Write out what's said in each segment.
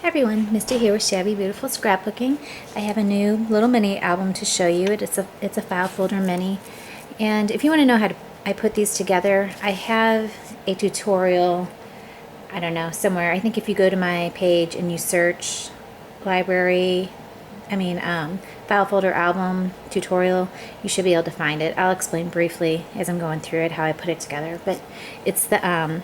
Hi everyone, Misty here with Shabby Beautiful Scrapbooking. I have a new little mini album to show you. It's a file folder mini, and if you want to know how I put these together, I have a tutorial. I don't know, somewhere. I think if you go to my page and you search library, file folder album tutorial, you should be able to find it. I'll explain briefly as I'm going through it how I put it together, but it's the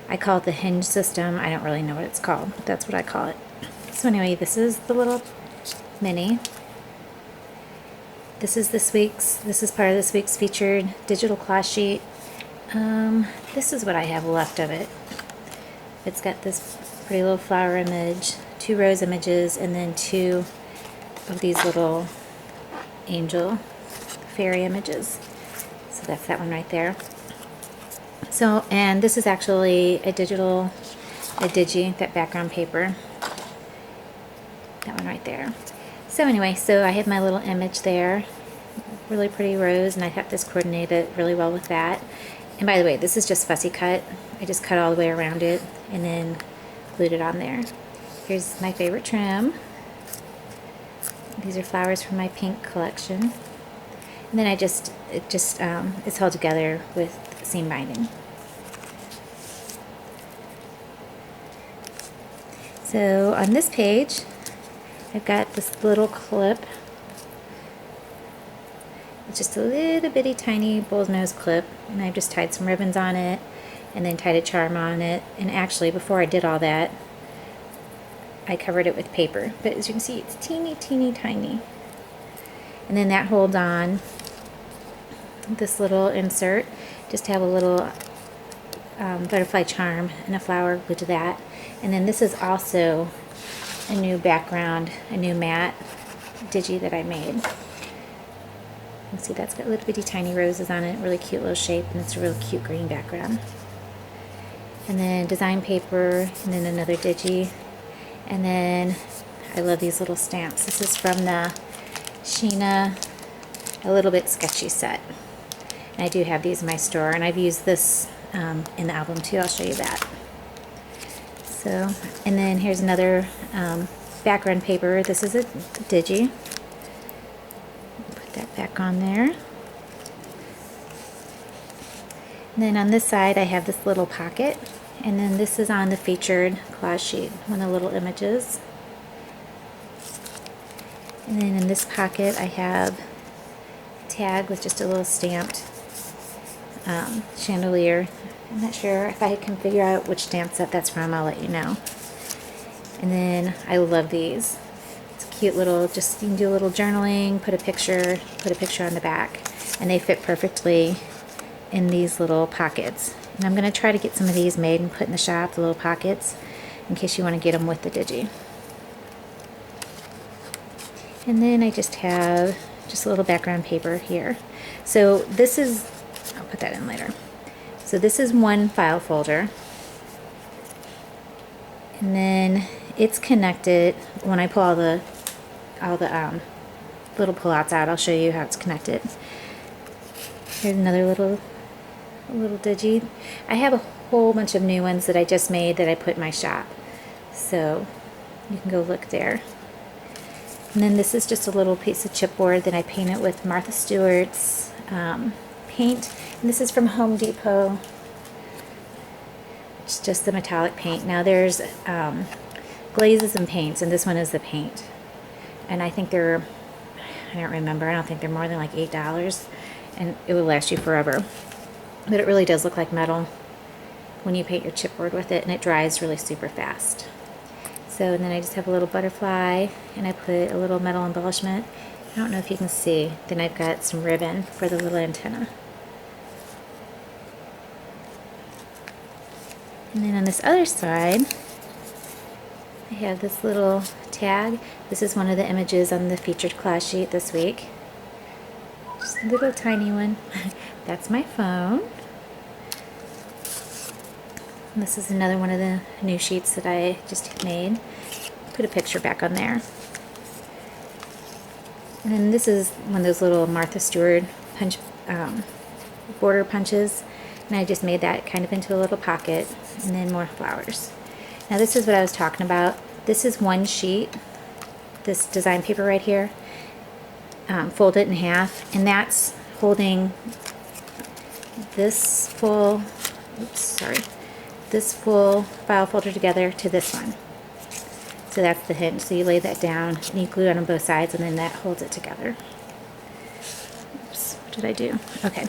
I call it the hinge system. I don't really know what it's called, but that's what I call it. So anyway, this is the little mini. This is part of this week's featured digital class sheet. This is what I have left of it. It's got this pretty little flower image, 2 rose images, and then 2 of these little angel fairy images. So that's that one right there. So, and this is actually a digi, that background paper. That one right there. So anyway, so I have my little image there. Really pretty rose, and I have this coordinated really well with that. And by the way, this is just fussy cut. I just cut all the way around it and then glued it on there. Here's my favorite trim. These are flowers from my pink collection. And then it's held together with seam binding. So on this page, I've got this little clip. It's just a little bitty tiny bull's nose clip, and I've just tied some ribbons on it and then tied a charm on it. And actually, before I did all that, I covered it with paper. But as you can see, it's teeny tiny. And then that holds on this little insert, just to have a little butterfly charm and a flower glued to that. And then this is also a new background, a new matte digi that I made. You can see that's got little bitty tiny roses on it, really cute little shape, and it's a real cute green background. And then design paper, and then another digi. And then I love these little stamps. This is from the Sheena A Little Bit Sketchy set. And I do have these in my store, and I've used this in the album too. I'll show you that. So, and then here's another background paper. This is a digi. Put that back on there. And then on this side I have this little pocket, and then this is on the featured collage sheet, one of the little images. And then in this pocket I have a tag with just a little stamped chandelier. I'm not sure if I can figure out which stamp set that's from. I'll let you know. And then I love these. It's a cute little, just you can do a little journaling, put a picture on the back, and they fit perfectly in these little pockets. And I'm going to try to get some of these made and put in the shop, the little pockets, in case you want to get them with the digi. And then I just have just a little background paper here. So this is, I'll put that in later. So this is one file folder, and then it's connected. When I pull all the little pullouts out, I'll show you how it's connected. Here's another little digi. I have a whole bunch of new ones that I just made that I put in my shop, so you can go look there. And then this is just a little piece of chipboard that I painted with Martha Stewart's paint, and this is from Home Depot. It's just the metallic paint. Now there's glazes and paints, and this one is the paint, and I think they're, I don't remember, I don't think they're more than like $8, and it will last you forever. But it really does look like metal when you paint your chipboard with it, and it dries really super fast. So, and then I just have a little butterfly, and I put a little metal embellishment. I don't know if you can see. Then I've got some ribbon for the little antenna. And then on this other side, I have this little tag. This is one of the images on the featured class sheet this week. Just a little tiny one. That's my phone. And this is another one of the new sheets that I just made. Put a picture back on there. And then this is one of those little Martha Stewart punch border punches, and I just made that kind of into a little pocket, and then more flowers. Now this is what I was talking about This is one sheet, this design paper right here. Fold it in half, and that's holding this full, this full file folder together to this one. So that's the hinge. So you lay that down and you glue it on both sides, and then that holds it together. Oops, what did I do? Okay.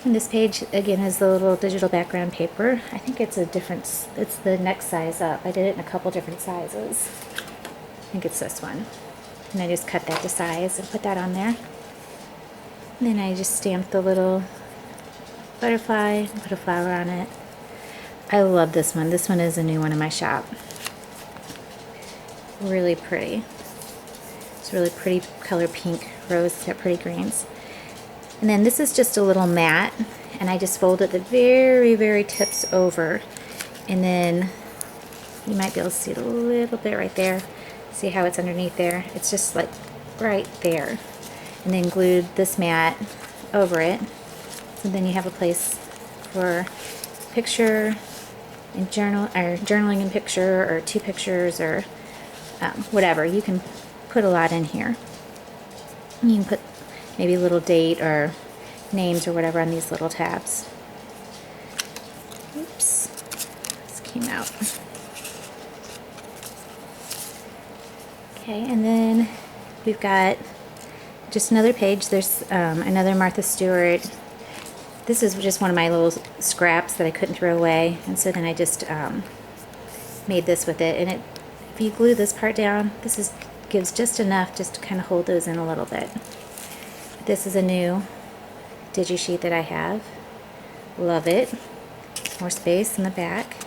And this page again has the little digital background paper. I think it's it's the next size up. I did it in a couple different sizes. I think it's this one. And I just cut that to size and put that on there. And then I just stamped the little butterfly and put a flower on it. I love this one. This one is a new one in my shop. Really pretty. It's really pretty color pink rose. It's got pretty greens. And then this is just a little mat, and I just folded the very, very tips over. And then you might be able to see it a little bit right there. See how it's underneath there? It's just like right there. And then glued this mat over it. So then you have a place for picture and journaling in picture, or 2 pictures, or whatever. You can put a lot in here. You can put maybe a little date or names or whatever on these little tabs. Oops, this came out. Okay, and then we've got just another page. There's another Martha Stewart. This is just one of my little scraps that I couldn't throw away, and so then I just made this with it. And if you glue this part down, this gives just enough just to kind of hold those in a little bit. This is a new digi sheet that I have. Love it. More space in the back.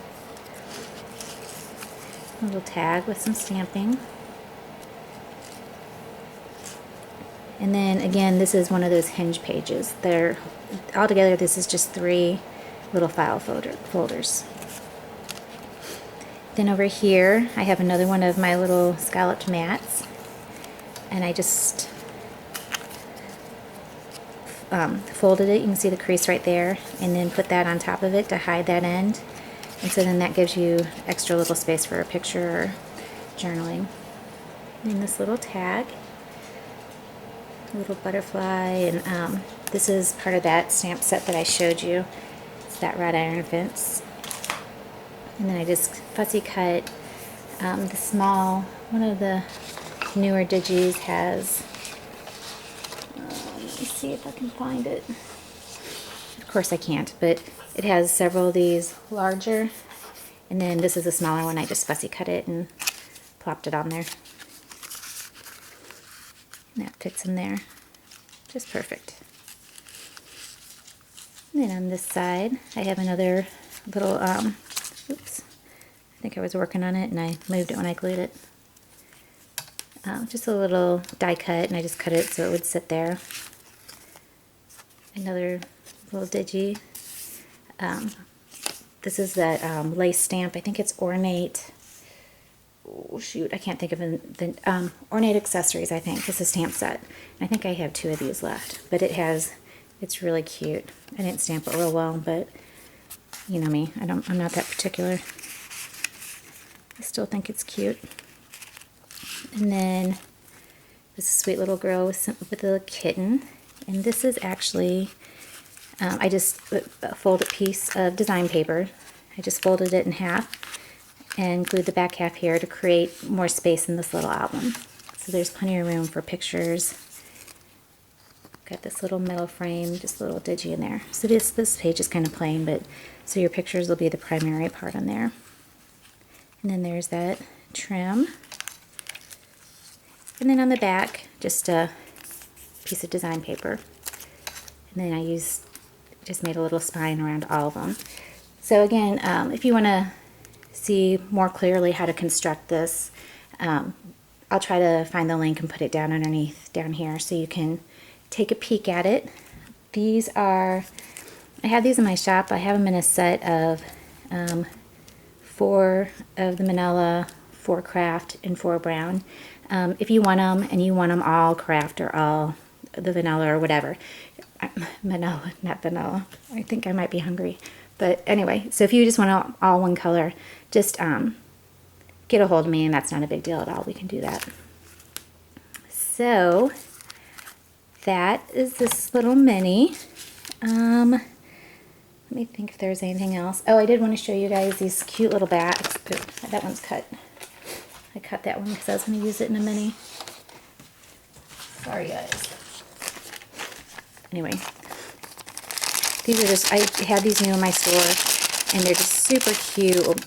A little tag with some stamping. And then again, this is one of those hinge pages. Altogether, this is just 3 little file folders. Then over here, I have another one of my little scalloped mats, and I just folded it. You can see the crease right there, and then put that on top of it to hide that end. And so then that gives you extra little space for a picture or journaling. And this little tag, a little butterfly, and this is part of that stamp set that I showed you. It's that wrought iron fence. And then I just fussy cut the small, one of the newer digis has, let me see if I can find it. Of course I can't, but it has several of these larger, and then this is a smaller one. I just fussy cut it and plopped it on there. And that fits in there just perfect. And then on this side, I have another little, oops, I think I was working on it and I moved it when I glued it. Just a little die cut, and I just cut it so it would sit there. Another little digi. This is that lace stamp. I think it's Ornate. Oh shoot, I can't think of the Ornate Accessories. I think it's a stamp set. I think I have 2 of these left, but it's really cute. I didn't stamp it real well, but you know me, I'm not that particular. I still think it's cute. And then this sweet little girl with a kitten, and this is actually I just a folded piece of design paper. I just folded it in half and glued the back half here to create more space in this little album. So there's plenty of room for pictures. Got this little metal frame, just a little digi in there. So this page is kind of plain, but so your pictures will be the primary part on there. And then there's that trim. And then on the back, just a piece of design paper. And then I just made a little spine around all of them. So again, if you want to see more clearly how to construct this, I'll try to find the link and put it down underneath down here so you can take a peek at it. These are, I have these in my shop. I have them in a set of 4 of the manila, 4 craft, and 4 brown. If you want them, and you want them all craft or all the vanilla or whatever. Manila, not vanilla. I think I might be hungry. But anyway, so if you just want all one color, just get a hold of me, and that's not a big deal at all. We can do that. So that is this little mini. Let me think if there's anything else. Oh, I did want to show you guys these cute little bags. Ooh, that one's cut. I cut that one because I was going to use it in a mini. Sorry, guys. Anyway, these are just, I had these new in my store, and they're just super cute.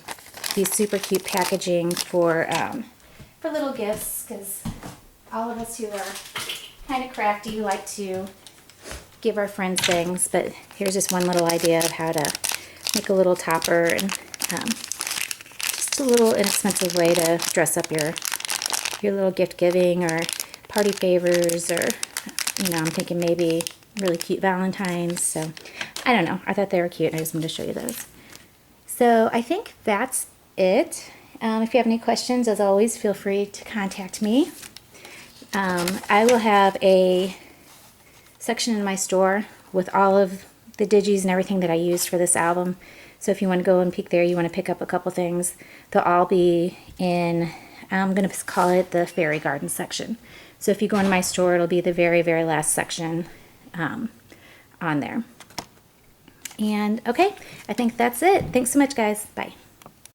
These super cute packaging for little gifts, because all of us who are kind of crafty like to give our friends things. But here's just one little idea of how to make a little topper, and just a little inexpensive way to dress up your little gift giving or party favors, or I'm thinking maybe really cute Valentines. So I don't know, I thought they were cute and I just wanted to show you those. So I think that's it. If you have any questions, as always, feel free to contact me. I will have a section in my store with all of the digis and everything that I used for this album. So if you want to go and peek there, you want to pick up a couple things, they'll all be in, I'm going to call it the fairy garden section. So if you go in my store, it'll be the very, very last section on there. And okay, I think that's it. Thanks so much, guys. Bye.